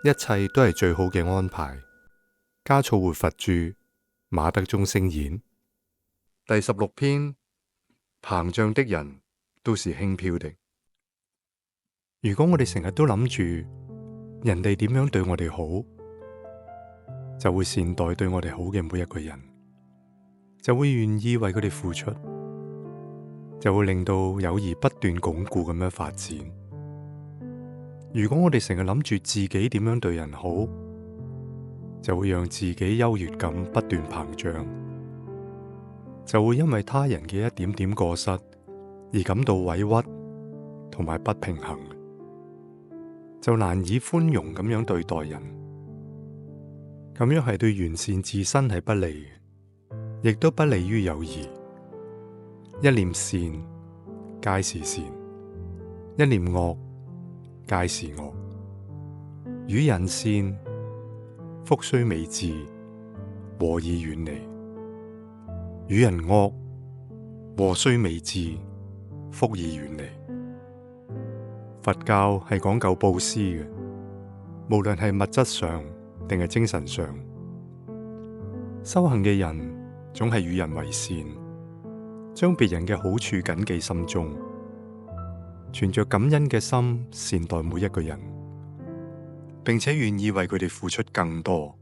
一切都係最好嘅安排。加措活佛著，馬德鐘聲演。第16篇：膨脹的人都是輕飄的。如果我哋成日都諗住人哋點樣對我哋好，就會善待對我哋好嘅每一個人，就會願意為佢哋付出，就會令到友誼不斷鞏固咁樣發展。如果我哋成日諗住自己點樣對人好，就會讓自己優越感不斷膨脹，就會因為他人嘅一點點過失而感到委屈同埋不平衡，就難以寬容咁樣對待人。咁樣係對完善自身係不利嘅，亦都不利於友誼。一念善，皆是善；一念惡，皆是惡。與人善，福雖未至，禍已遠離；與人惡，禍雖未至，福已遠離。佛教係講究布施嘅，無論係物質上定係精神上。修行嘅人總係與人為善，將別人嘅好處謹記心中，存着感恩嘅心善待每一個人，並且願意為佢哋付出更多。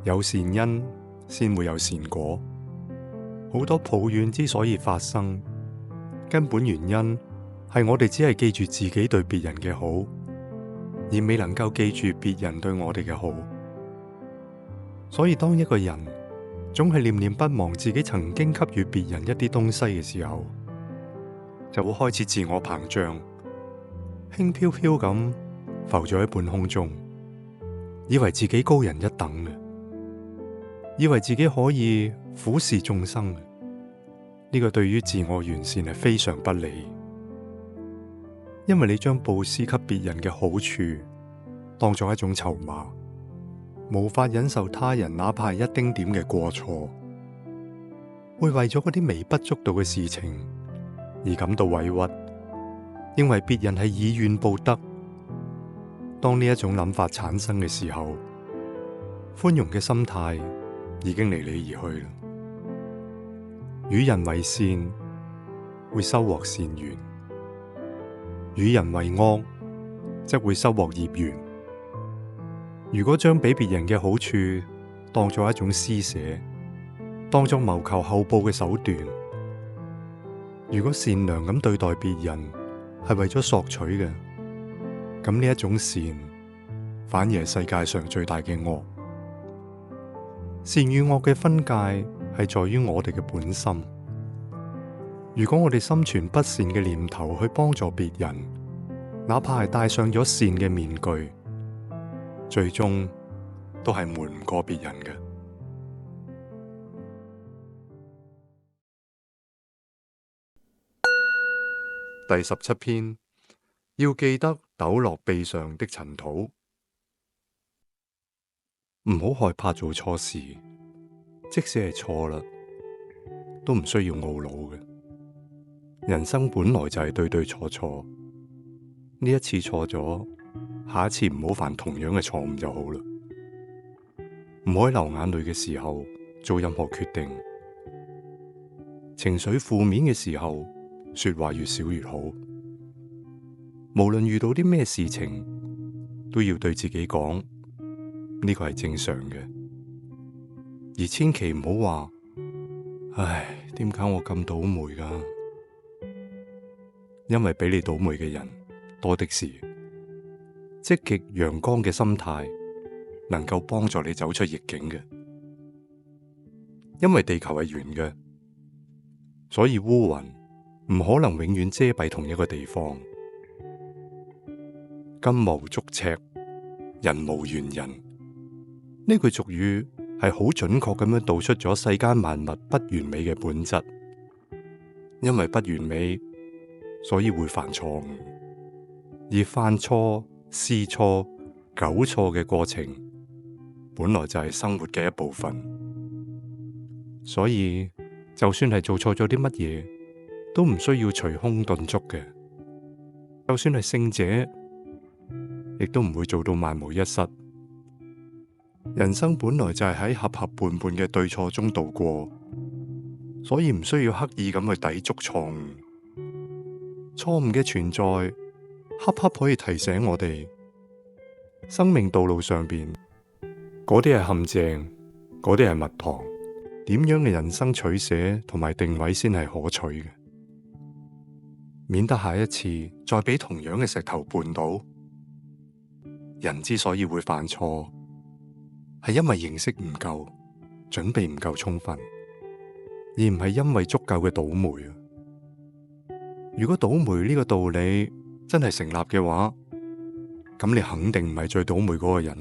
有善因先會有善果。好多抱怨之所以發生，根本原因係我哋只係記住自己對別人嘅好，而未能夠記住別人對我哋嘅好。所以當一個人總係念念不忘自己曾經給予別人一啲東西嘅時候，就會開始自我膨脹，輕飄飄咁浮咗喺半空中，以為自己高人一等嘅，以為自己可以俯視眾生。呢個對於自我完善係非常不利，因為你將布施給別人嘅好處當作一種籌碼，無法忍受他人哪怕係一丁點嘅過錯，會為咗嗰啲微不足道嘅事情而感到委屈，認為別人係以怨報德。當呢一種諗法產生嘅時候，寬容嘅心態已經離你而去啦。與人為善，會收穫善緣；與人為惡，則會收穫業緣。如果將俾別人嘅好處當作一種施捨，當作謀求後報嘅手段，如果善良咁對待別人係為咗索取嘅，咁呢一種善反而係世界上最大嘅惡。善與惡嘅分界係在於我哋嘅本心。如果我哋心存不善嘅念頭去幫助別人，哪怕係戴上咗善嘅面具，最終都係瞞唔過別人嘅。第17篇：要記得抖落臂上的塵土。唔好害怕做錯事，即使係錯啦，都唔需要懊惱嘅。人生本來就係對對錯錯，呢一次錯咗，下一次唔好犯同樣嘅錯誤就好啦。唔好喺流眼淚嘅時候做任何決定，情緒負面嘅時候，說話越少越好。無論遇到啲咩事情，都要對自己講，呢個係正常嘅，而千祈唔好話，唉，點解我咁倒霉噶？因為俾你倒霉嘅人多的是。積極陽光嘅心態能夠幫助你走出逆境嘅。因為地球係圓嘅，所以烏雲唔可能永遠遮蔽同一個地方。金無足赤，人無完人。呢句俗語係好準確咁樣道出咗世間萬物不完美嘅本質。因為不完美，所以會犯錯誤，而犯錯、試錯、糾錯嘅過程，本來就係生活嘅一部分。所以，就算係做錯咗啲乜嘢，都唔需要捶胸頓足嘅。就算係聖者，亦都唔會做到萬無一失。人生本來就係喺合合伴伴嘅對錯中度過，所以唔需要刻意咁去抵觸錯誤。錯誤嘅存在，恰恰可以提醒我哋，生命道路上邊嗰啲係陷阱，嗰啲係蜜糖，點樣嘅人生取捨同埋定位先係可取嘅，免得下一次再俾同樣嘅石頭絆倒。人之所以會犯錯，係因為認識唔夠，準備唔夠充分，而唔係因為足夠嘅倒霉。如果倒霉呢個道理真係成立嘅話，咁你肯定唔係最倒霉嗰個人，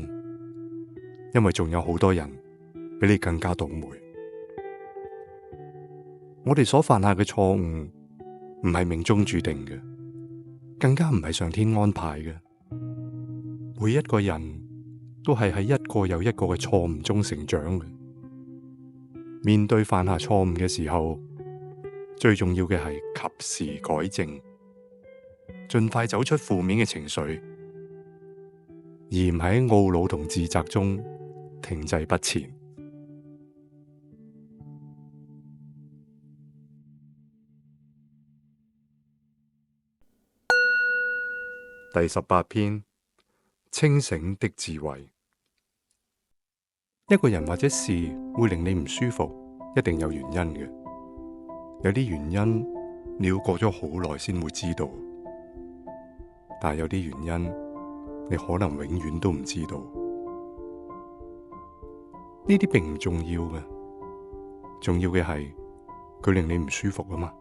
因為仲有好多人比你更加倒霉。我哋所犯下嘅錯誤唔係命中注定嘅，更加唔係上天安排嘅。每一個人都係喺一個又一個嘅錯誤中成長嘅。面對犯下錯誤嘅時候，最重要嘅係及時改正，盡快走出負面嘅情緒，而唔喺懊惱同自責中停滯不前。第18篇，清醒的智慧。一個人或者事會令你唔舒服，一定有原因嘅。有啲原因你要過咗好耐先會知道，但係有啲原因你可能永遠都唔知道。呢啲並唔重要嘅，重要嘅係佢令你唔舒服啊嘛。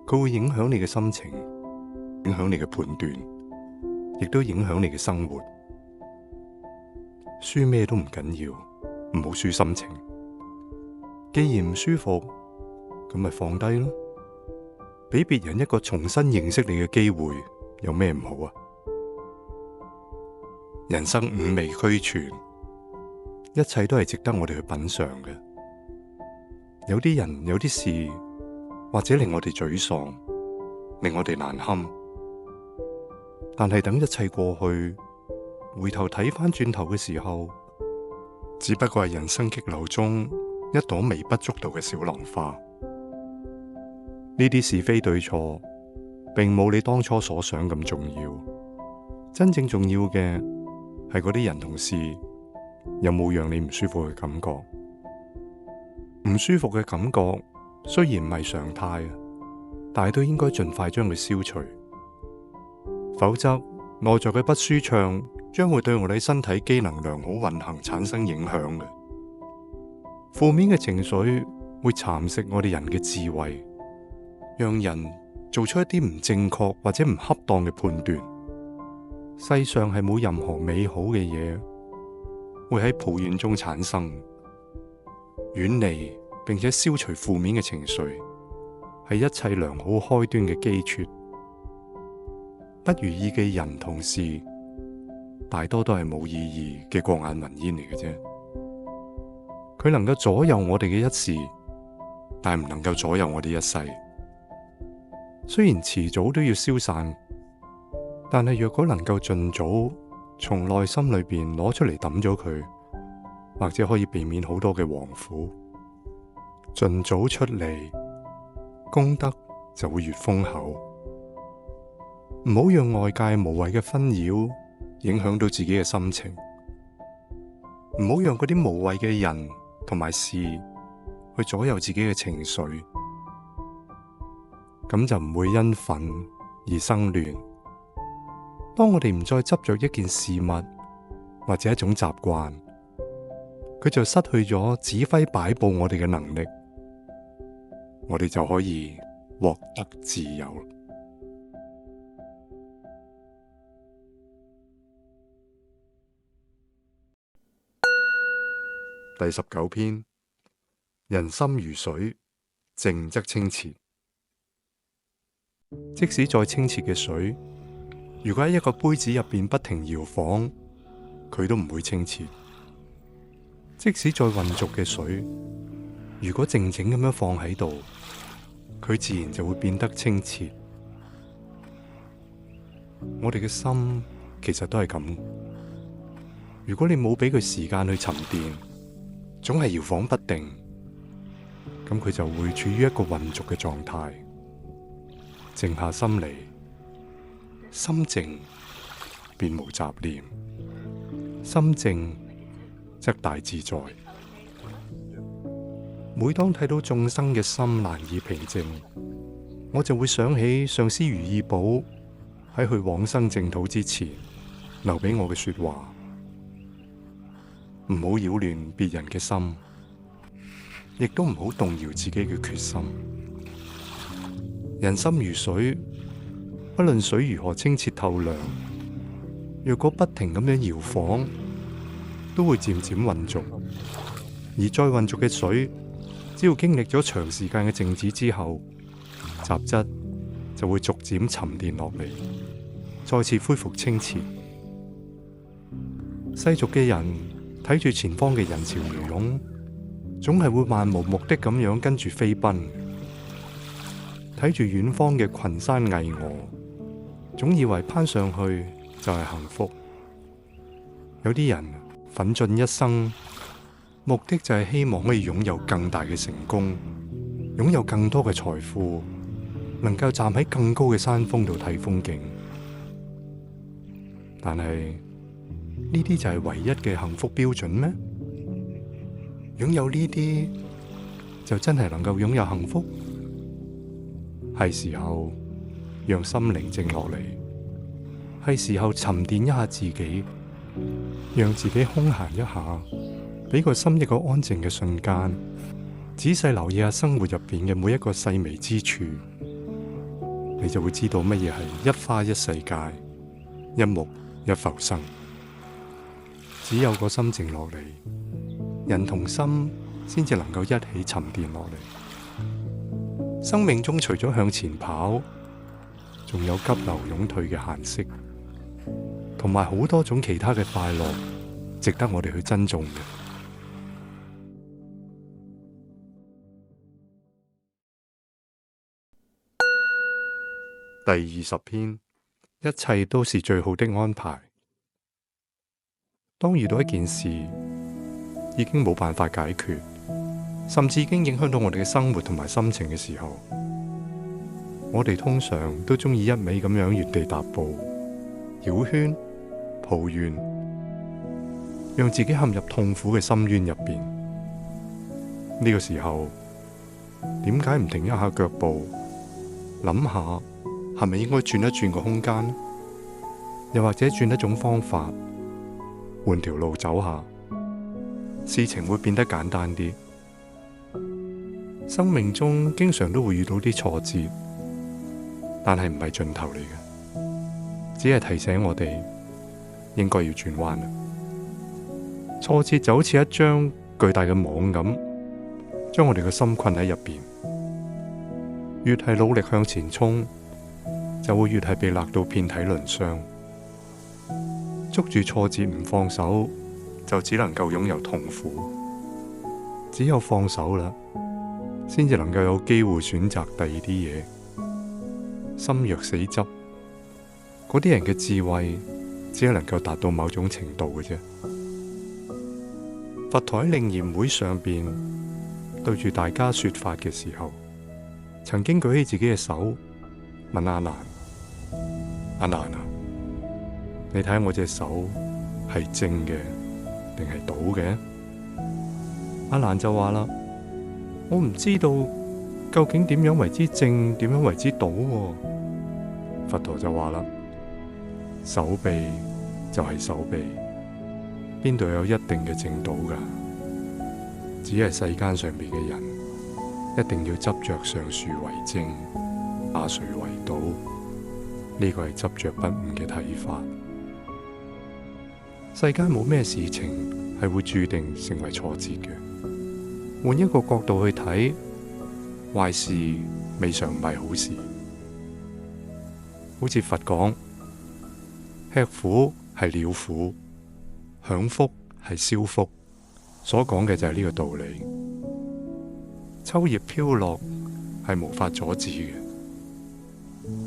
佢會影響你嘅心情，影響你嘅判斷，亦都影響你嘅生活。輸咩都唔緊要，唔好輸心情。既然唔舒服，咁咪放低咯，俾別人一個重新認識你嘅機會，有咩唔好啊？人生五味俱全，一切都係值得我哋去品嘗嘅。有啲人，有啲事，或者令我哋沮喪，令我哋難堪。但係等一切過去，回頭睇返轉頭嘅時候，只不過係人生激流中一朵微不足道嘅小浪花。呢啲是非對錯，並冇你當初所想咁重要。真正重要嘅係嗰啲人同事有冇讓你唔舒服嘅感覺。唔舒服嘅感覺雖然唔係常態，但係都應該盡快將佢消除。否則，內在嘅不舒暢將會對我哋身體機能良好運行產生影響嘅。負面嘅情緒會蠶食我哋人嘅智慧，讓人做出一啲唔正確或者唔恰當嘅判斷。世上係冇任何美好嘅嘢會喺抱怨中產生。遠離並且消除負面嘅情緒，係一切良好開端嘅基礎。不如意嘅人同事，大多都係冇意義嘅過眼雲煙嚟嘅啫。佢能夠左右我哋嘅一時，但係唔能夠左右我哋一世。雖然遲早都要消散，但係若果能夠盡早從內心裏邊攞出嚟抌咗佢，或者可以避免好多嘅惶苦。盡早出嚟，功德就會越豐厚。唔好讓外界無謂嘅紛擾影響到自己嘅心情，唔好讓嗰啲無謂嘅人同埋事去左右自己嘅情緒，咁就唔會因憤而生亂。當我哋唔再執着一件事物或者一種習慣，佢就失去咗指揮擺佈我哋嘅能力，我哋就可以獲得自由。第19篇，人心如水，靜則清澈。即使再清澈嘅水，如果喺一個杯子入邊不停搖晃，佢都唔會清澈。即使再渾濁嘅水，如果靜靜咁樣放喺度，佢自然就會變得清澈。我哋嘅心其實都係咁。如果你冇俾佢時間去沉澱，總係搖晃不定，咁佢就會處於一個渾濁嘅狀態。靜下心嚟，心靜便無雜念，心靜則大自在。每當睇到眾生嘅心難以平靜，我就會想起上師如意寶喺去往生淨土之前留俾我嘅說話。唔好擾亂別人嘅心，亦都唔好動搖自己嘅決心。人心如水，不論水如何清澈透亮，若果不停咁樣搖晃，都會漸漸渾濁。而再渾濁嘅水，只要經歷咗長時間嘅靜止之後，雜質就會逐漸沉澱落嚟，再次恢復清澈。世俗嘅人睇住前方嘅人潮洶湧，總係會漫無目的咁樣跟住飛奔；睇住遠方嘅群山巍峨，總以為攀上去就係幸福。有啲人奮盡一生，目的就係希望可以擁有更大嘅成功，擁有更多嘅財富，能夠站喺更高嘅山峰度睇風景。但係呢啲就係唯一嘅幸福標準咩？擁有呢啲就真係能夠擁有幸福？係時候讓心寧靜落嚟，係時候沉澱一下自己，讓自己空閒一下，俾個心一個安靜嘅瞬間，仔細留意下生活入邊嘅每一個細微之處，你就會知道乜嘢係一花一世界，一木一浮生。只有個心靜落嚟，人同心先至能夠一起沉澱落嚟。生命中除咗向前跑，仲有急流勇退嘅閒適，同埋好多種其他嘅快樂，值得我哋去珍重嘅。第20篇，一切都是最好的安排。當遇到一件事已經冇辦法解決，甚至已經影響到我哋嘅生活同埋心情嘅時候，我哋通常都中意一味咁樣原地踏步、繞圈、抱怨，讓自己陷入痛苦嘅深淵入邊。呢個時候，點解唔停一下腳步，諗下係咪應該轉一轉個空間，又或者轉一種方法，換條路走下，事情會變得簡單啲。生命中經常都會遇到啲挫折，但係唔係盡頭嚟嘅，只係提醒我哋應該要轉彎啦。挫折就好似一張巨大嘅網咁，將我哋嘅心困喺入邊。越係努力向前衝，就會越係被勒到遍體鱗傷。捉住挫折唔放手，就只能夠擁有痛苦。只有放手啦，先至能夠有機會選擇第二啲嘢。心若死執，嗰啲人嘅智慧只係能夠達到某種程度嘅啫。佛陀喺楞嚴會上邊對住大家說法嘅時候，曾經舉起自己嘅手，問阿難：阿難啊，你睇下我隻手係正嘅定係倒嘅？阿難就話啦：我唔知道究竟點樣為之正，點樣為之倒喎。佛陀就話啦：手臂就係手臂，邊度有一定嘅正倒噶？只係世間上面嘅人一定要執着上樹為正，下垂為倒，呢個係執着不悟嘅睇法。世間冇咩事情係會注定成為挫折嘅。換一個角度去睇，壞事未嘗唔係好事。好似佛講，吃苦係了苦，享福係消福，所講嘅就係呢個道理。秋葉飄落係無法阻止嘅，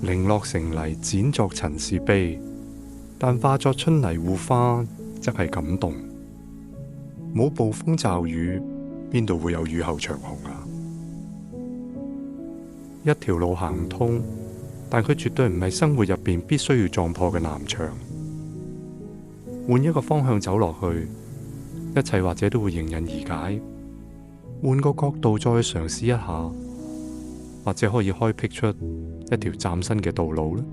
零落成泥，剪作塵是悲，但化作春泥護花，則係感動。冇暴風驟雨，邊度會有雨後長虹啊？一條路行唔通，但佢絕對唔係生活入邊必須要撞破嘅南牆。換一個方向走落去，一切或者都會迎刃而解。換個角度再去嘗試一下，或者可以開闢出一條嶄新嘅道路呢。